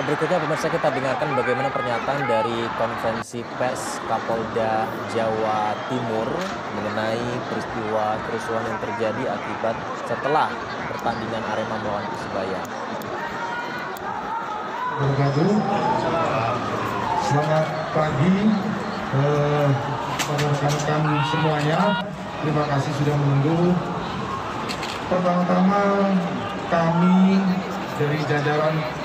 Berikutnya pemirsa kita dengarkan bagaimana pernyataan dari konferensi pers Kapolda Jawa Timur mengenai peristiwa kerusuhan yang terjadi akibat setelah pertandingan Arema melawan Persebaya. Selamat pagi pada rekan-rekan semuanya. Terima kasih sudah menunggu. Pertama-tama kami dari jajaran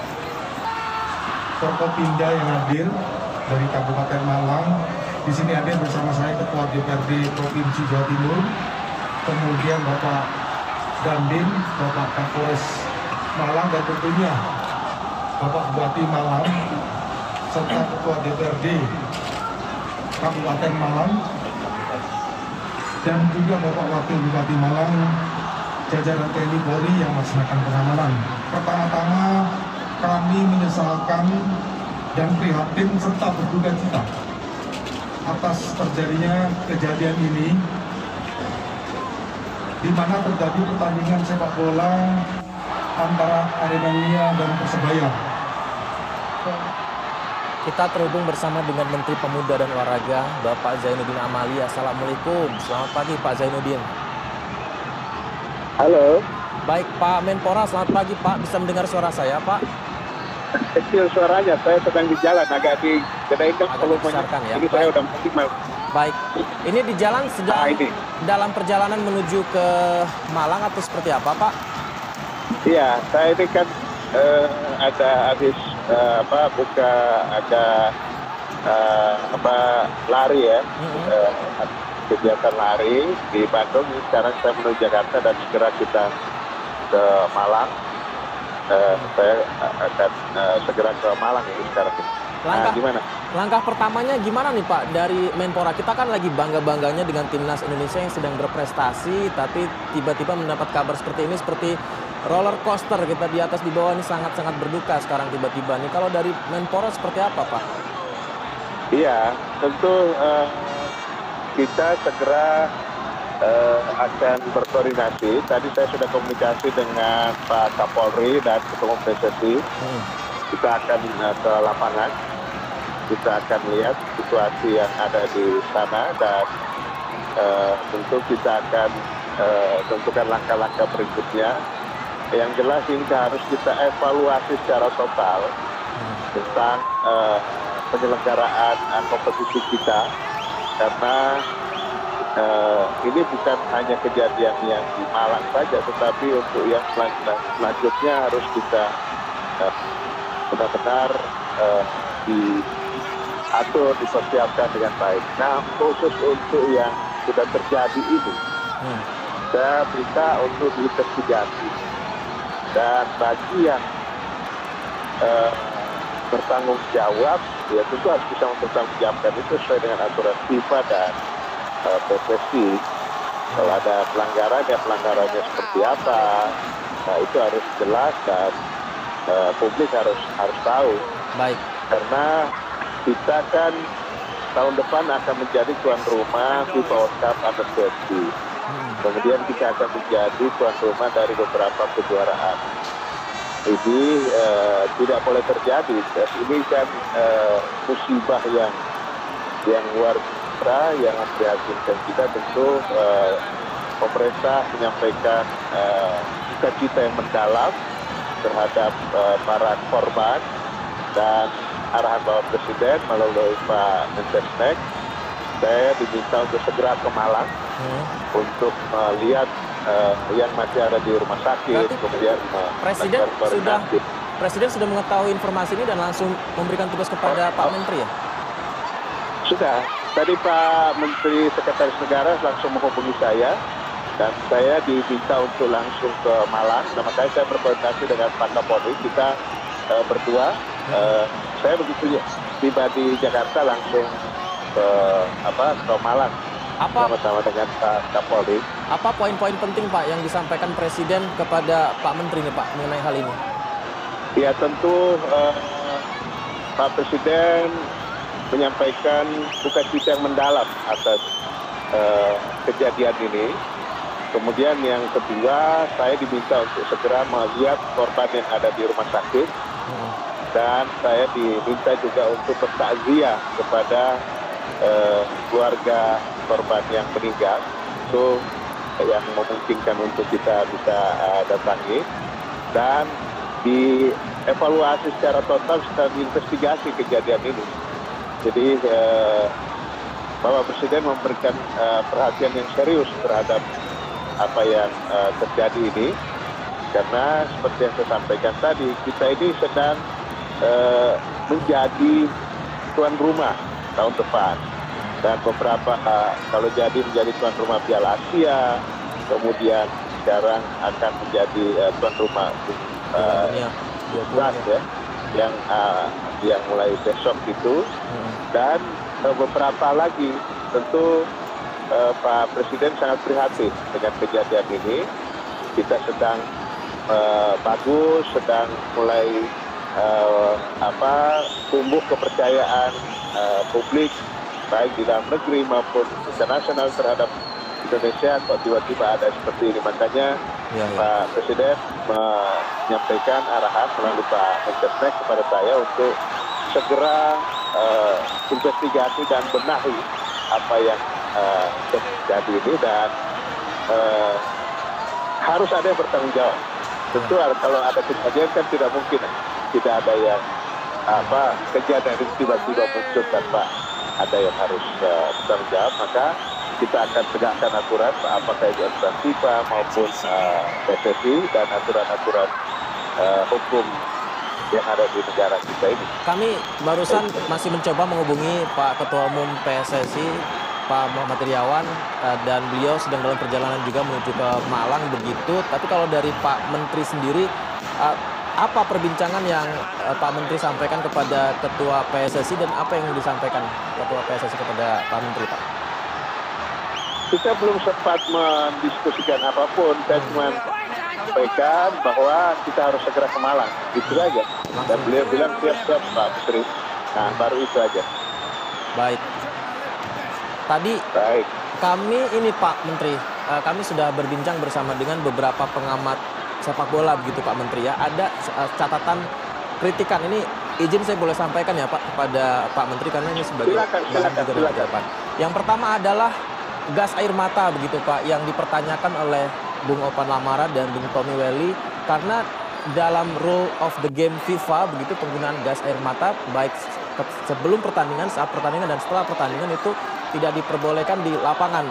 Forkopimda yang hadir dari Kabupaten Malang. Di sini hadir bersama saya Ketua DPRD Provinsi Jawa Timur, kemudian Bapak Dandim, Bapak Kapolres Malang, dan tentunya Bapak Bupati Malang, serta Ketua DPRD Kabupaten Malang, dan juga Bapak Wakil Bupati Malang, jajaran TNI Polri yang melaksanakan pengamanan. Pertama-tama kami menyesalkan dan prihatin serta berduka cita atas terjadinya kejadian ini, di mana terjadi pertandingan sepak bola antara Aremania dan Persebaya. Kita terhubung bersama dengan Menteri Pemuda dan Olahraga, Bapak Zainuddin Amali. Assalamualaikum, selamat pagi Pak Zainuddin. Halo. Baik Pak Menpora, selamat pagi Pak. Bisa mendengar suara saya Pak? Kecil suaranya, saya sedang di jalan, agak digedekan volumenya. Ya. Ini saya udah maksimal. Baik, ini di jalan sedang dalam perjalanan menuju ke Malang atau seperti apa Pak? Iya, saya ini kan ada habis lari ya, kegiatan lari di Bandung. Sekarang saya menuju Jakarta dan segera kita ke Malang. Saya akan segera ke Malang ini sekarang. Gimana? Langkah pertamanya gimana nih Pak dari Menpora? Kita kan lagi bangga-bangganya dengan timnas Indonesia yang sedang berprestasi, tapi tiba-tiba mendapat kabar seperti ini, seperti roller coaster, kita di atas di bawah, ini sangat-sangat berduka sekarang tiba-tiba nih. Kalau dari Menpora seperti apa Pak? Iya, tentu kita segera akan berkoordinasi. Tadi saya sudah komunikasi dengan Pak Kapolri dan Ketua PSSI. Kita akan ke lapangan, kita akan lihat situasi yang ada di sana, dan tentu kita akan tentukan langkah-langkah berikutnya. Yang jelas ini harus kita evaluasi secara total tentang penyelenggaraan kompetisi kita, karena ini bukan hanya kejadian yang di Malang saja, tetapi untuk yang selanjutnya harus kita benar-benar diatur, dipersiapkan dengan baik. Nah, khusus untuk yang sudah terjadi ini, saya minta untuk diinvestigasi, dan bagi yang bertanggung jawab, ya tentu harus bisa mempertanggungjawabkan itu sesuai dengan aturan FIFA dan PSSI. Kalau ada pelanggaran, ya pelanggarannya seperti apa, nah itu harus jelas, dan publik harus tahu. Baik. Karena kita kan tahun depan akan menjadi tuan rumah FIFA World Cup Under-20. Kemudian kita akan menjadi tuan rumah dari beberapa kejuaraan. Ini tidak boleh terjadi. Ini kan musibah yang luar biasa, yang memprihatinkan kita. Tentu pemerintah menyampaikan cita-cita yang mendalam terhadap para korban, dan arahan Bapak Presiden melalui Pak Mensesnek, saya diminta untuk segera ke Malang untuk melihat yang masih ada di rumah sakit. Berarti kemudian Presiden sudah mengetahui informasi ini dan langsung memberikan tugas kepada Pak Menteri ya? Sudah. Tadi Pak Menteri Sekretaris Negara langsung menghubungi saya, dan saya diminta untuk langsung ke Malang. Nah, makanya saya berkoordinasi dengan Pak Kapolri. Kita berdua, saya begitu tiba di Jakarta langsung ke Malang bersama-sama dengan Pak Kapolri. Apa poin-poin penting Pak yang disampaikan Presiden kepada Pak Menteri nih Pak mengenai hal ini? Ya tentu Pak Presiden menyampaikan duka cita yang mendalam atas kejadian ini. Kemudian yang kedua, saya diminta untuk segera melihat korban yang ada di rumah sakit. dan saya diminta juga untuk bertakziah kepada keluarga korban yang meninggal. Itu yang memungkinkan untuk kita bisa datangi, dan dievaluasi secara total setelah diinvestigasi kejadian ini. Jadi Bapak Presiden memberikan perhatian yang serius terhadap apa yang terjadi ini, karena seperti yang saya sampaikan tadi, kita ini sedang menjadi tuan rumah tahun depan, dan beberapa kalau jadi menjadi tuan rumah Piala Asia, kemudian sekarang akan menjadi tuan rumah ya, yang mulai besok itu, dan beberapa lagi. Tentu Pak Presiden sangat prihatin dengan kejadian ini. Kita sedang bagus, sedang mulai tumbuh kepercayaan publik baik di dalam negeri maupun internasional terhadap Indonesia. Kok tiba-tiba ada seperti ini, makanya Pak Presiden menyampaikan arahan melalui Pak Mensesnek kepada saya untuk segera investigasi dan benahi apa yang terjadi ini, dan harus ada yang bertanggung jawab. Tentu kalau ada kejadian kan tidak mungkin tidak ada yang kejadian itu tiba-tiba muncul tanpa ada yang harus bertanggung jawab. Maka kita akan tegakkan aturan, apakah itu aturan FIFA maupun PSSI dan aturan-aturan hukum yang ada di negara kita ini. Kami barusan masih mencoba menghubungi Pak Ketua Umum PSSI, Pak Muhammad Iriawan, dan beliau sedang dalam perjalanan juga menuju ke Malang begitu. Tapi kalau dari Pak Menteri sendiri, apa perbincangan yang Pak Menteri sampaikan kepada Ketua PSSI, dan apa yang disampaikan Ketua PSSI kepada Pak Menteri, Pak? Kita belum sempat mendiskusikan apapun. Saya cuma sampaikan bahwa kita harus segera ke Malang, itu saja. Dan beliau bilang siap-siap Pak Menteri. Nah, baru itu aja. Baik. Tadi kami ini Pak Menteri, kami sudah berbincang bersama dengan beberapa pengamat sepak bola begitu Pak Menteri ya. Ada catatan kritikan ini, izin saya boleh sampaikan ya Pak kepada Pak Menteri, karena ini sebagai bahan juga dari depan. Yang pertama adalah gas air mata begitu Pak, yang dipertanyakan oleh Bung Opan Lamara dan Bung Tommy Welly, karena dalam rule of the game FIFA begitu penggunaan gas air mata baik sebelum pertandingan, saat pertandingan, dan setelah pertandingan itu tidak diperbolehkan di lapangan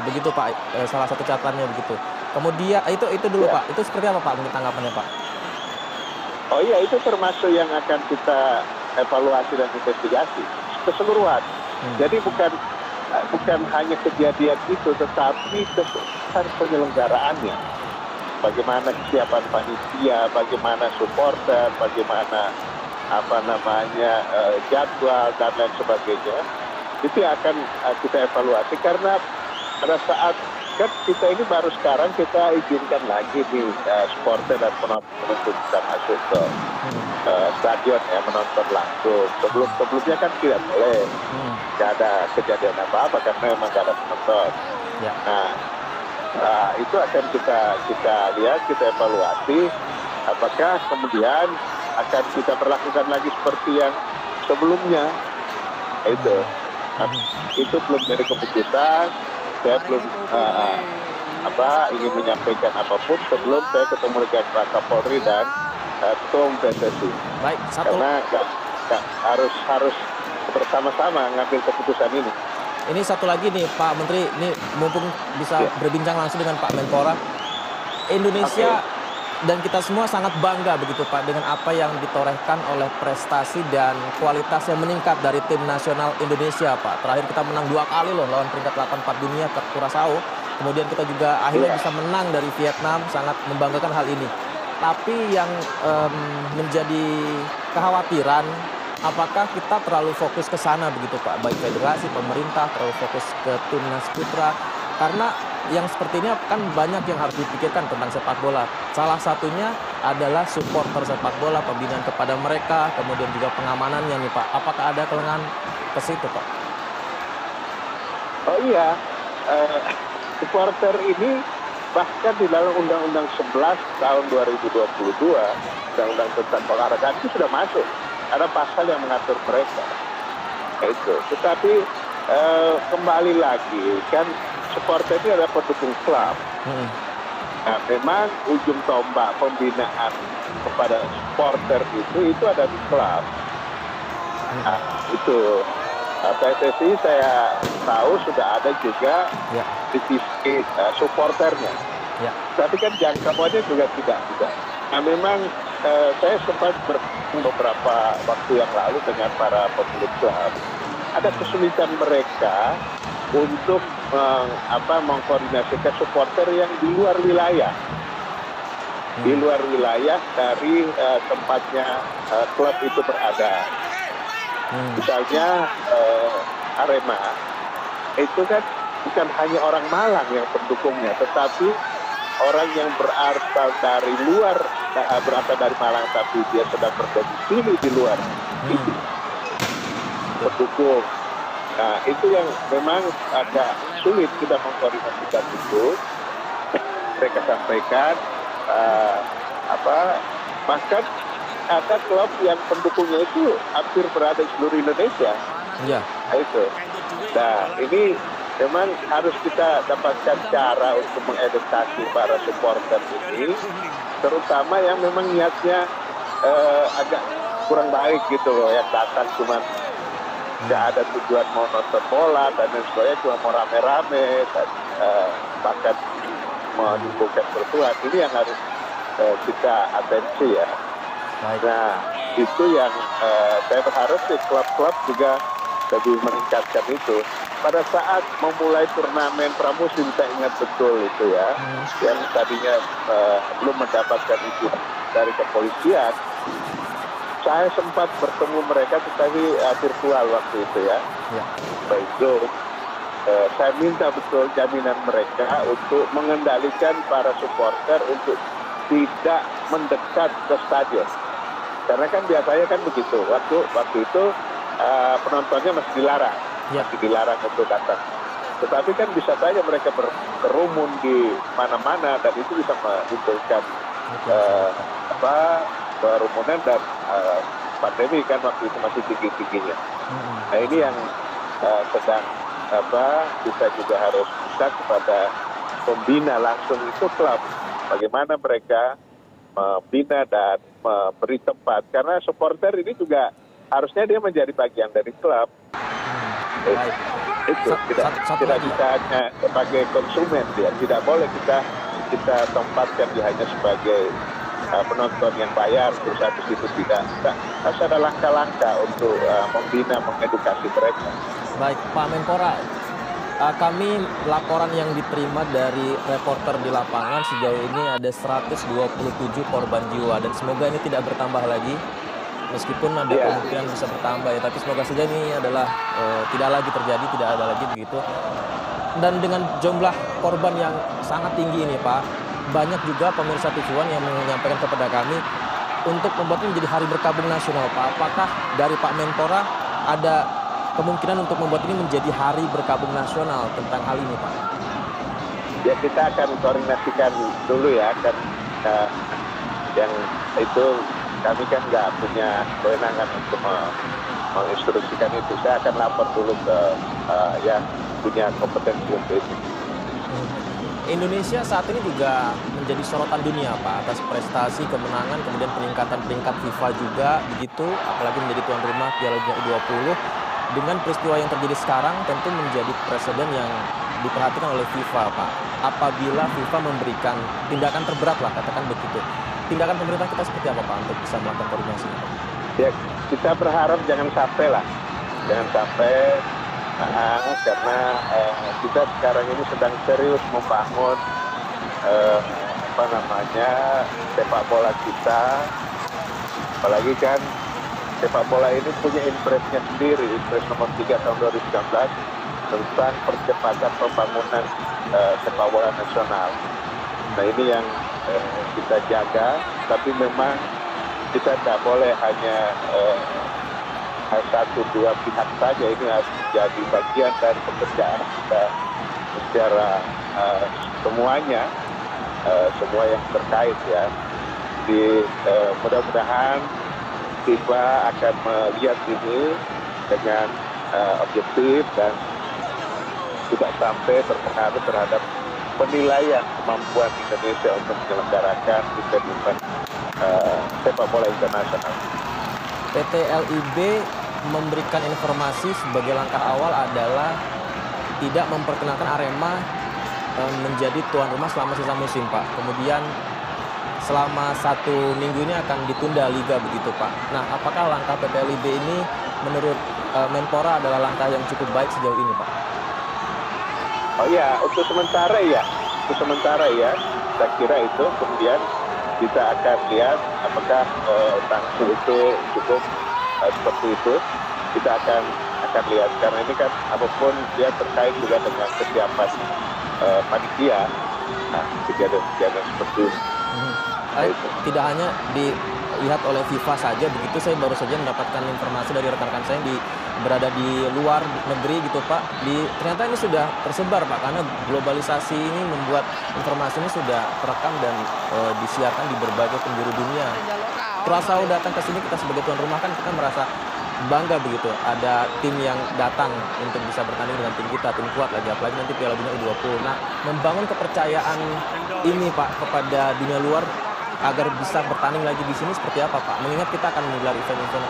begitu Pak, salah satu catatannya begitu. Kemudian itu dulu ya. Pak, itu seperti apa Pak menurut tanggapannya Pak? Oh iya, itu termasuk yang akan kita evaluasi dan investigasi keseluruhan. Jadi bukan hanya kejadian itu, tetapi keseluruhan penyelenggaraannya. Bagaimana kesiapan panitia, bagaimana supporter, bagaimana jadwal dan lain sebagainya. Itu yang akan kita evaluasi, karena pada saat kan kita ini baru sekarang kita izinkan lagi di supporter dan penonton untuk bisa masuk ke stadion ya, menonton langsung. Sebelumnya kan tidak boleh, tidak ada kejadian apa-apa karena memang tidak ada penonton. Ya. Nah, itu akan kita lihat, kita evaluasi, apakah kemudian akan kita berlakukan lagi seperti yang sebelumnya. Itu belum dari keputusan. Saya belum ingin menyampaikan apapun sebelum saya ketemu dengan Pak Kapolri dan Ketua Umum PSSI. Baik, karena harus bersama-sama ngambil keputusan ini. Ini satu lagi nih Pak Menteri, ini mumpung bisa berbincang langsung dengan Pak Menpora, Indonesia dan kita semua sangat bangga begitu Pak dengan apa yang ditorehkan oleh prestasi dan kualitas yang meningkat dari tim nasional Indonesia Pak. Terakhir kita menang 2 kali loh lawan peringkat 84 dunia ke Curaçao. Kemudian kita juga akhirnya bisa menang dari Vietnam, sangat membanggakan hal ini. Tapi yang menjadi kekhawatiran, apakah kita terlalu fokus ke sana begitu Pak, baik federasi, pemerintah terlalu fokus ke timnas putra, karena yang seperti ini kan banyak yang harus dipikirkan tentang sepak bola. Salah satunya adalah supporter sepak bola, pembinaan kepada mereka, kemudian juga pengamanannya nih Pak. Apakah ada kelengahan ke situ Pak? Oh iya, supporter ini bahkan di dalam Undang-Undang 11 tahun 2022, Undang-Undang tentang olahraga itu sudah masuk. ada pasal yang mengatur mereka. Itu. Tetapi kembali lagi kan supporter itu adalah pendukung klub. Nah, memang ujung tombak pembinaan kepada supporter itu ada di klub. Nah, itu PSSI saya tahu sudah ada juga divisi supporternya. Tapi kan jangkauannya juga tidak. Nah, memang saya sempat bertemu beberapa waktu yang lalu dengan para pemilik klub. Ada kesulitan mereka untuk mengkoordinasikan supporter yang di luar wilayah. Di luar wilayah dari tempatnya klub itu berada. Misalnya Arema, itu kan bukan hanya orang Malang yang pendukungnya, tetapi orang yang berasal dari luar, berasal dari Malang tapi dia sedang berdomisili di luar itu pendukung. Nah, itu yang memang agak sulit kita mengkoordinasikan itu. Mereka sampaikan bahkan ada klub yang pendukungnya itu hampir berada di seluruh Indonesia. Nah, itu. Nah, ini memang harus kita dapatkan cara untuk mengedukasi para supporter ini, terutama yang memang niatnya agak kurang baik gitu loh, yang datang cuma nggak ada tujuan mau nonton bola dan lain sebagainya, cuma mau rame-rame dan bahkan menimbulkan kerusuhan. Ini yang harus kita atensi ya. Nah, itu yang saya berharap sih klub-klub juga lebih meningkatkan itu. Pada saat memulai turnamen pramusim, saya ingat betul itu ya, yang tadinya belum mendapatkan izin dari kepolisian. Saya sempat bertemu mereka tetapi virtual waktu itu ya, by Zoom. Saya minta betul jaminan mereka untuk mengendalikan para supporter untuk tidak mendekat ke stadion. Karena kan biasanya kan begitu, waktu itu penontonnya masih dilarang untuk datang. Tetapi kan bisa saja mereka berkerumun di mana-mana dan itu bisa menimbulkan kerumunan dan pandemi kan waktu itu masih tinggi-tingginya. Nah, ini yang sedang kita juga harus bisa kepada pembina langsung itu klub, bagaimana mereka membina dan memberi tempat, karena supporter ini juga harusnya dia menjadi bagian dari klub. Itu tidak bisa hanya sebagai konsumen, dia tidak boleh kita tempatkan dia hanya sebagai penonton yang bayar terus habis itu tidak. Harus ada langkah-langkah untuk membina, mengedukasi mereka. Baik, Pak Menpora, kami laporan yang diterima dari reporter di lapangan sejauh ini ada 127 korban jiwa dan semoga ini tidak bertambah lagi. Meskipun ada kemungkinan bisa bertambah ya, tapi semoga saja ini adalah tidak lagi terjadi, tidak ada lagi begitu. Dan dengan jumlah korban yang sangat tinggi ini Pak, banyak juga pemirsa TV One yang menyampaikan kepada kami untuk membuat ini menjadi hari berkabung nasional Pak. Apakah dari Pak Menpora ada kemungkinan untuk membuat ini menjadi hari berkabung nasional tentang hal ini Pak? Ya, kita akan koordinasikan dulu ya, kan yang itu kami kan nggak punya kewenangan untuk menginstruksikan itu. Saya akan lapor dulu ke yang punya kompetensi untuk itu. Indonesia saat ini juga menjadi sorotan dunia Pak atas prestasi, kemenangan, kemudian peningkatan peringkat FIFA juga begitu, apalagi menjadi tuan rumah Piala Dunia U20. Dengan peristiwa yang terjadi sekarang tentu menjadi presiden yang diperhatikan oleh FIFA Pak. Apabila FIFA memberikan tindakan terberat lah, katakan begitu. Tindakan pemerintah kita seperti apa Pak untuk bisa melakukan koordinasi? Ya, kita berharap jangan sampai lah. Jangan sampai karena kita sekarang ini sedang serius membangun sepak bola kita. Apalagi kan sepak bola ini punya impresnya sendiri, impres nomor 3 tahun 2019 tentang percepatan pembangunan sepak bola nasional. Nah, ini yang kita jaga, tapi memang kita tidak boleh hanya satu dua pihak saja. Ini harus menjadi bagian dari pekerjaan kita secara semuanya, semua yang terkait ya. Mudah-mudahan FIFA akan melihat ini dengan objektif dan tidak sampai terpengaruh terhadap penilaian kemampuan Indonesia untuk menyelenggarakan event-event sepak bola internasional. PT LIB memberikan informasi sebagai langkah awal adalah tidak memperkenalkan Arema menjadi tuan rumah selama sisa musim, Pak. Kemudian selama 1 minggu ini akan ditunda liga begitu, Pak. Nah, apakah langkah PT LIB ini menurut Menpora adalah langkah yang cukup baik sejauh ini, Pak? Oh iya, untuk sementara ya, saya kira itu. Kemudian kita akan lihat apakah sanksi itu cukup seperti itu. Kita akan lihat, karena ini kan apapun dia terkait juga dengan kesiapan panitia. Nah, kejadian seperti ini. Tidak hanya dilihat oleh FIFA saja begitu, saya baru saja mendapatkan informasi dari rekan-rekan saya yang berada di luar negeri gitu, Pak. Ternyata ini sudah tersebar, Pak, karena globalisasi ini membuat informasi ini sudah terekam dan disiarkan di berbagai penjuru dunia. Kurasau datang ke sini, kita sebagai tuan rumah kan kita merasa bangga begitu. Ada tim yang datang untuk bisa bertanding dengan tim kita, tim kuat lagi, apalagi nanti Piala Dunia U20. Nah, membangun kepercayaan ini, Pak, kepada dunia luar agar bisa bertanding lagi di sini seperti apa, Pak? Mengingat kita akan menggelar event-event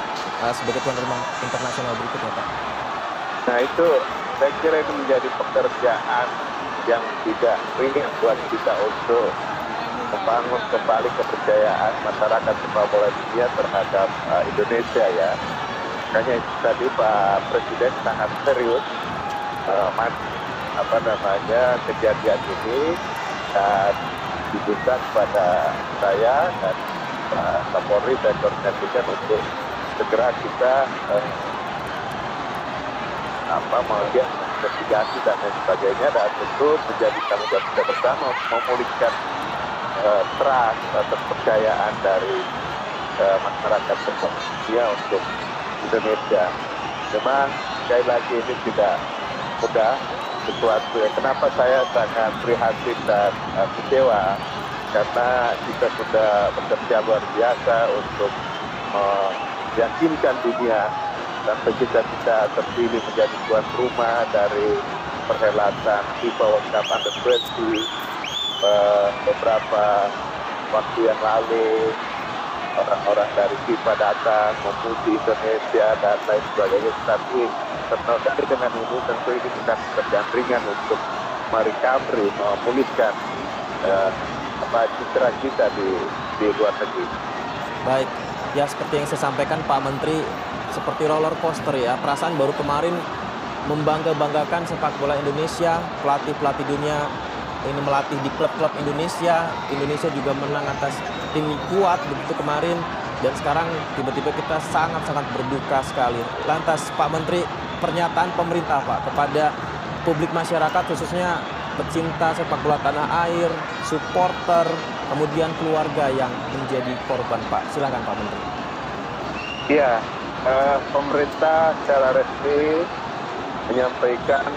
sebagai tuan rumah internasional berikutnya, Pak. Nah, itu saya kira itu menjadi pekerjaan yang tidak ringan buat kita untuk membangun kembali kepercayaan masyarakat sepak bola dunia terhadap Indonesia ya. Makanya itu tadi Pak Presiden sangat serius kejadian ini dan diminta kepada saya dan Pak Kapolri dan koordinasikan untuk segera kita melihat investigasi dan lain sebagainya, dan tentu menjadi tanggung jawab kita bersama memulihkan trust atau kepercayaan dari masyarakat sepak bola untuk Indonesia. Memang sekali lagi ini tidak mudah sesuatu. Kenapa saya sangat prihatin dan kecewa, karena kita sudah bekerja luar biasa untuk meyakinkan dunia sampai kita terpilih menjadi tuan rumah dari perhelatan FIFA World Cup Under-20 beberapa waktu yang lalu. Orang-orang dari FIFA datang memuji Indonesia dan lain sebagainya, tapi terkait dengan ini tentu ini bukan pekerjaan ringan untuk merecovery, memulihkan citra kita di luar negeri. Baik, ya seperti yang saya sampaikan Pak Menteri, seperti roller coaster ya. Perasaan baru kemarin membangga-banggakan sepak bola Indonesia, pelatih-pelatih dunia ini melatih di klub-klub Indonesia. Indonesia juga menang atas tim kuat begitu kemarin, dan sekarang tiba-tiba kita sangat-sangat berduka sekali. Lantas Pak Menteri, pernyataan pemerintah Pak kepada publik masyarakat khususnya pecinta sepak bola tanah air, supporter, kemudian keluarga yang menjadi korban, Pak. Silakan Pak Menteri. Iya, pemerintah secara resmi menyampaikan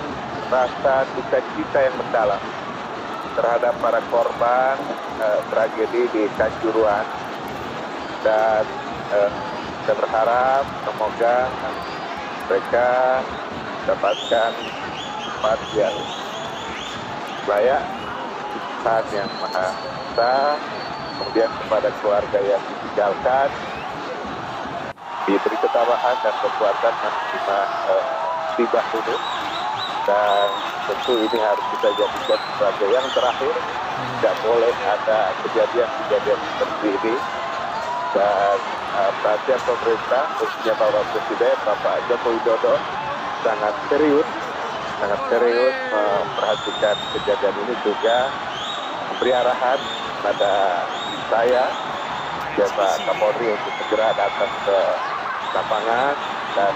rasa duka cita yang mendalam terhadap para korban tragedi di Kanjuruhan, dan kita berharap semoga mereka mendapatkan tempat yang layak, Tuhan yang Maha Esa. Kemudian kepada keluarga yang ditinggalkan diberi ketabahan dan kekuatan menerima musibah ini, dan tentu ini harus kita jadikan sebagai yang terakhir. Tidak boleh ada kejadian-kejadian seperti ini, dan perhatian pemerintah khususnya Bapak Presiden Bapak Joko Widodo sangat serius memperhatikan kejadian ini, juga memberi arahan pada saya Pak Kapolri untuk segera datang ke lapangan, dan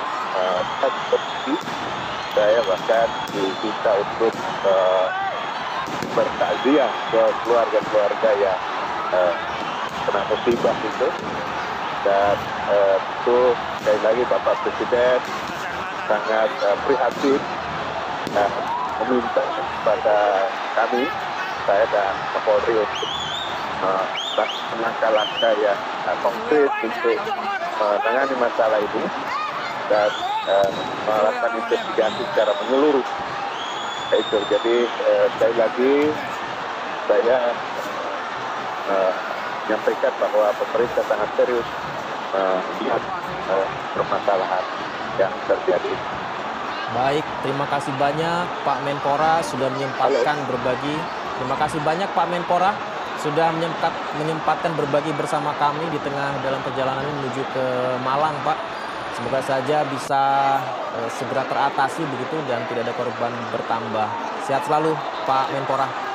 saya bahkan diminta untuk bertakziah ke keluarga-keluarga yang kena musibah itu. Dan itu sekali lagi Bapak Presiden sangat prihatin dan meminta kepada kami, saya dan Kapolri, untuk langkah-langkah yang konkret untuk menangani masalah ini dan melakukan investigasi secara menyeluruh. Itu jadi sekali lagi saya menyampaikan bahwa pemerintah sangat serius melihat permasalahan yang terjadi. Baik, terima kasih banyak Pak Menpora sudah menyempatkan berbagi. Terima kasih banyak Pak Menpora sudah menyempatkan berbagi bersama kami di tengah dalam perjalanan menuju ke Malang, Pak. Semoga saja bisa segera teratasi begitu dan tidak ada korban bertambah. Sehat selalu Pak Menpora.